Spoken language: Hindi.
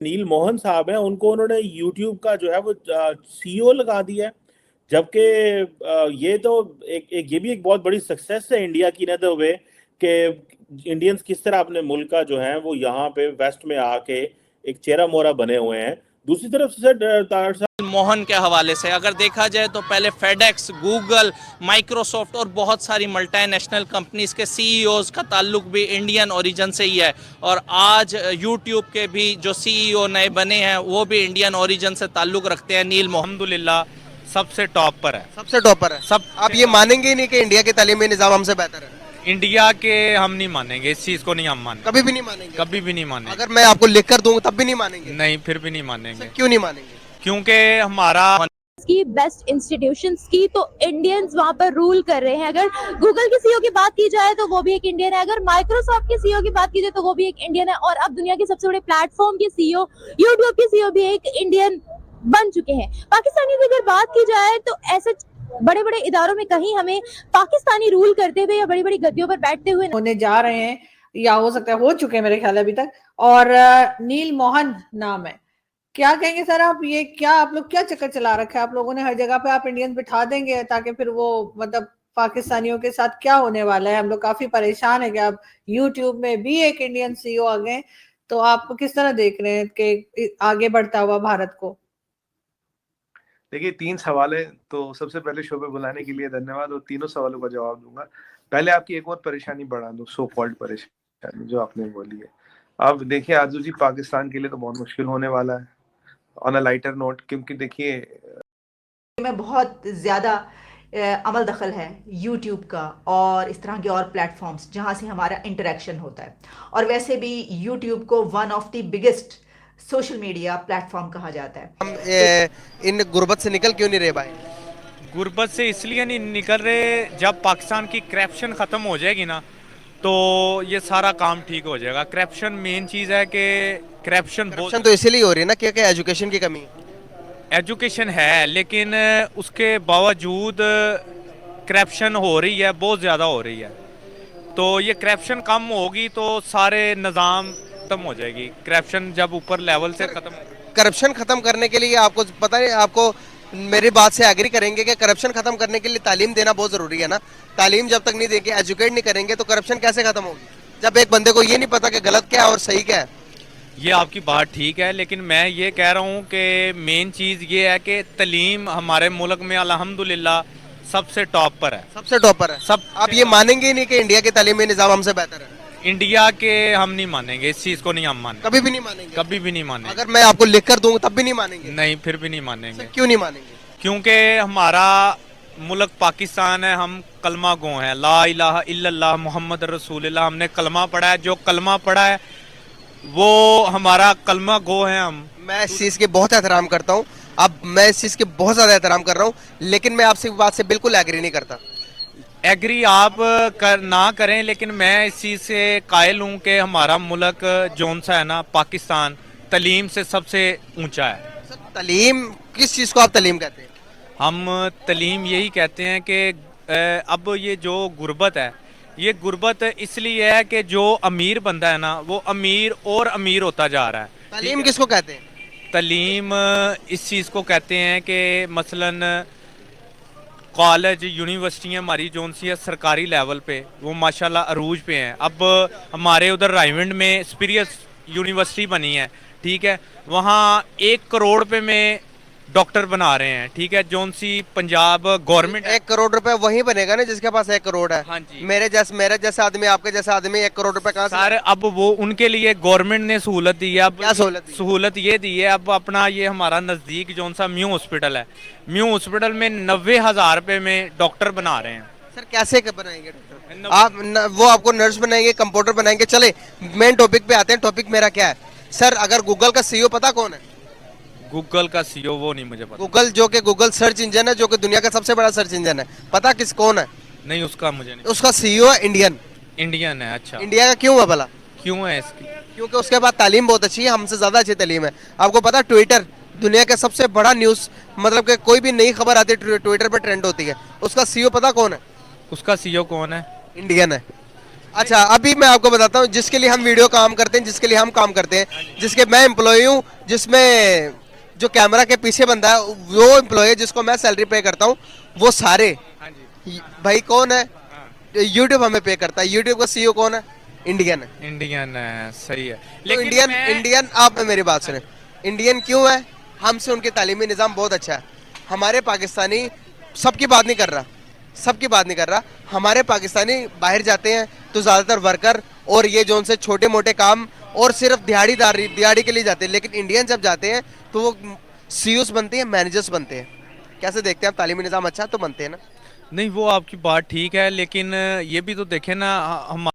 नील मोहन साहब हैं, उनको उन्होंने यूट्यूब का जो है वो सीईओ लगा दिया है। जबकि ये तो ये भी एक बहुत बड़ी सक्सेस है इंडिया की, न द वे कि इंडियंस किस तरह अपने मुल्क का जो है वो यहाँ पे वेस्ट में आके एक चेहरा मोहरा बने हुए हैं। दूसरी तरफ से तार साहब, मोहन के हवाले से अगर देखा जाए तो पहले फेडेक्स, गूगल, माइक्रोसॉफ्ट और बहुत सारी मल्टीनेशनल कंपनीज के सीईओज का ताल्लुक भी इंडियन ओरिजिन से ही है। और आज यूट्यूब के भी जो सीईओ नए बने हैं वो भी इंडियन ओरिजिन से ताल्लुक रखते हैं। नील मोहन अल्हम्दुलिल्लाह सबसे टॉप पर है। सबसे टॉपर है। सब आप ये मानेंगे ही नहीं कि इंडिया के तालीमी निज़ाम हमसे बेहतर है? इंडिया के हम नहीं मानेंगे, इस चीज को नहीं हम मानेंगे, कभी भी नहीं मानेंगे? कभी भी नहीं मानेंगे। अगर मैं आपको लिख कर दूं तब भी नहीं मानेंगे? नहीं, फिर भी नहीं मानेंगे। क्यों नहीं मानेंगे? क्योंकि हमारा की बेस्ट इंस्टीट्यूशंस की तो इंडियंस वहां पर रूल कर रहे हैं। अगर गूगल के सीईओ की बात की जाए तो वो भी एक इंडियन है, अगर माइक्रोसॉफ्ट के सीईओ की बात की जाए तो वो भी एक इंडियन है, और अब दुनिया के सबसे बड़े प्लेटफॉर्म के सीईओ, यूट्यूब के सीईओ भी एक इंडियन बन चुके हैं। पाकिस्तानी की अगर बात की जाए तो ऐसे बड़े बड़े इदारों में कहीं हमें पाकिस्तानी रूल करते हुए या बड़ी बड़ी गद्दियों पर बैठते हुए होने जा रहे हैं, या हो सकता है हो चुके हैं मेरे ख्याल अभी तक। और नील मोहन नाम है। क्या कहेंगे सर आप, ये क्या आप लोग क्या चक्कर चला रखा है आप लोगों ने? हर जगह पे आप इंडियंस बिठा देंगे ताकि फिर वो मतलब पाकिस्तानियों के साथ क्या होने वाला है? हम लोग काफी परेशान है कि आप यूट्यूब में भी एक इंडियन सीईओ आ गए। तो आप किस तरह देख रहे हैं कि आगे बढ़ता हुआ भारत को? देखिए, 3 सवाल है, तो सबसे पहले शो पे बुलाने के लिए धन्यवाद और तीनों सवालों का जवाब दूंगा। पहले आपकी एक और परेशानी बढ़ा दूं, सो कॉल्ड परेशानी जो आपने बोली है। अब देखिए आरजू जी, पाकिस्तान के लिए तो बहुत मुश्किल होने वाला है ऑन अ लाइटर नोट, क्योंकि देखिए में बहुत ज़्यादा अमल दखल है यूट्यूब का और इस तरह के और प्लेटफॉर्म्स जहां से हमारा इंटरेक्शन होता है। और वैसे भी यूट्यूब को one of the biggest social media platform कहा जाता है। हम इन गुर्बत से निकल क्यों नहीं रहे भाई? गुर्बत से इसलिए नहीं निकल रहे, जब पाकिस्तान की करप्शन ख़त्म हो जाएगी ना तो ये सारा काम ठीक हो जाएगा। करप्शन मेन चीज़ है कि करप्शन करप्शन तो इसीलिए हो रही है ना क्योंकि एजुकेशन की कमी है। एजुकेशन है, लेकिन उसके बावजूद करप्शन हो रही है, बहुत ज़्यादा हो रही है। तो ये करप्शन कम होगी तो सारे निज़ाम खत्म हो जाएगी। करप्शन जब ऊपर लेवल से खत्म, करप्शन खत्म करने के लिए आपको पता है, आपको मेरी बात से एग्री करेंगे कि करप्शन खत्म करने के लिए तालीम देना बहुत जरूरी है ना? तालीम जब तक नहीं देंगे, एजुकेट नहीं करेंगे तो करप्शन कैसे खत्म होगी? जब एक बंदे को ये नहीं पता कि गलत क्या है और सही क्या है। ये आपकी बात ठीक है, लेकिन मैं ये कह रहा हूँ कि मेन चीज़ ये है कि तालीम हमारे मुल्क में अल्हम्दुलिल्लाह सबसे टॉप पर है। सबसे टॉपर है सब। आप ये मानेंगे ही नहीं कि इंडिया के तालीमी निज़ाम हमसे बेहतर है? इंडिया के हम नहीं मानेंगे, इस चीज़ को नहीं हम मानेंगे, कभी भी नहीं मानेंगे? कभी भी नहीं मानेंगे। अगर मैं आपको लिख कर दूंगा तब भी नहीं मानेंगे? नहीं, फिर भी नहीं मानेंगे। क्यों नहीं मानेंगे? क्योंकि हमारा मुल्क पाकिस्तान है, हम कलमा गो हैं, ला इलाहा इल्लल्लाह मुहम्मद रसूलुल्लाह। हमने कलमा पढ़ा है, जो कलमा पढ़ा है वो हमारा कलमा गो है। हम मैं इस चीज़ के बहुत एहतराम करता हूँ। अब मैं इस चीज़ के बहुत ज़्यादा एहतराम कर रहा हूँ, लेकिन मैं आपसे बात से बिल्कुल एग्री नहीं करता। एग्री आप ना करें, लेकिन मैं इस चीज़ से कायल हूँ कि हमारा मुल्क जौन सा है ना, पाकिस्तान तलीम से सबसे ऊंचा है। तलीम किस चीज़ को आप तलीम कहते हैं? हम तलीम यही कहते हैं कि अब ये जो गुर्बत है, ये गुर्बत इसलिए है कि जो अमीर बंदा है ना वो अमीर और अमीर होता जा रहा है। तालीम किसको कहते हैं? तलीम इस चीज़ को कहते हैं कि मसलन कॉलेज यूनिवर्सिटियाँ हमारी जोन सी है सरकारी लेवल पे, वो माशाल्लाह अरूज पे हैं। अब हमारे उधर रायवंड में स्पीरियस यूनिवर्सिटी बनी है, ठीक है, वहाँ 1 करोड़ पे में डॉक्टर बना रहे हैं, ठीक है, जोन सी पंजाब गवर्नमेंट। 1 करोड़ रुपए वही बनेगा ना जिसके पास 1 करोड़ है। हाँ जी। मेरे जैसा आदमी, आपके जैसा आदमी 1 करोड़ रुपए कहाँ से? सर अब वो उनके लिए गवर्नमेंट ने सहूलत दी है। अब क्या सहूलत दी? सहूलत ये दी है, अब अपना ये हमारा नज़दीक जोन सा म्यू हॉस्पिटल है, म्यू हॉस्पिटल में 90,000 रुपए में डॉक्टर बना रहे हैं। सर कैसे बनाएंगे डॉक्टर? आप वो आपको नर्स बनाएंगे, कंप्यूटर बनाएंगे। चले मेन टॉपिक पे आते हैं। टॉपिक मेरा क्या है सर? अगर गूगल का सीईओ पता कौन है? गूगल का सीईओ वो नहीं मुझे पता। गूगल जो कि गूगल सर्च इंजन है, जो कि दुनिया का सबसे बड़ा सर्च इंजन है, पता किस कौन है? नहीं, उसका मुझे नहीं। उसका सीईओ है इंडियन। इंडियन है? अच्छा, इंडिया का क्यों है भला? क्यों है इसकी? क्योंकि उसके बाद तालीम बहुत अच्छी है, हमसे ज्यादा अच्छी तालीम है। आपको पता ट्विटर दुनिया का सबसे बड़ा न्यूज, मतलब कि कोई भी नई खबर आती है ट्विटर पर ट्रेंड होती है, उसका सीईओ पता कौन है? उसका सीईओ कौन है? इंडियन है। अच्छा, अभी मैं आपको बताता हूँ, जिसके लिए हम वीडियो काम करते हैं, जिसके लिए हम काम करते हैं, जिसके मैं एम्प्लॉय हूँ, जिसमें जो कैमरा के पीछे बंदा है वो एम्प्लॉय है, जिसको मैं सैलरी पे करता हूँ, वो सारे हाँ जी, भाई कौन है? यूट्यूब हमें पे करता है। यूट्यूब का सीईओ कौन है? इंडियन है। इंडियन है, सही है। तो लेकिन इंडियन मैं इंडियन आप मेरी बात सुने, इंडियन क्यों है? हमसे उनके तालीमी निज़ाम बहुत अच्छा है। हमारे पाकिस्तानी, सबकी बात नहीं कर रहा, सबकी बात नहीं कर रहा, हमारे पाकिस्तानी बाहर जाते हैं तो ज़्यादातर वर्कर और ये जो उनसे छोटे मोटे काम और सिर्फ दिहाड़ी के लिए जाते हैं, लेकिन इंडियन जब जाते हैं तो वो सीईओस बनते हैं, मैनेजर्स बनते हैं। कैसे देखते हैं आप? तालीमी निज़ाम अच्छा है तो बनते हैं ना। नहीं, वो आपकी बात ठीक है, लेकिन ये भी तो देखें ना, हम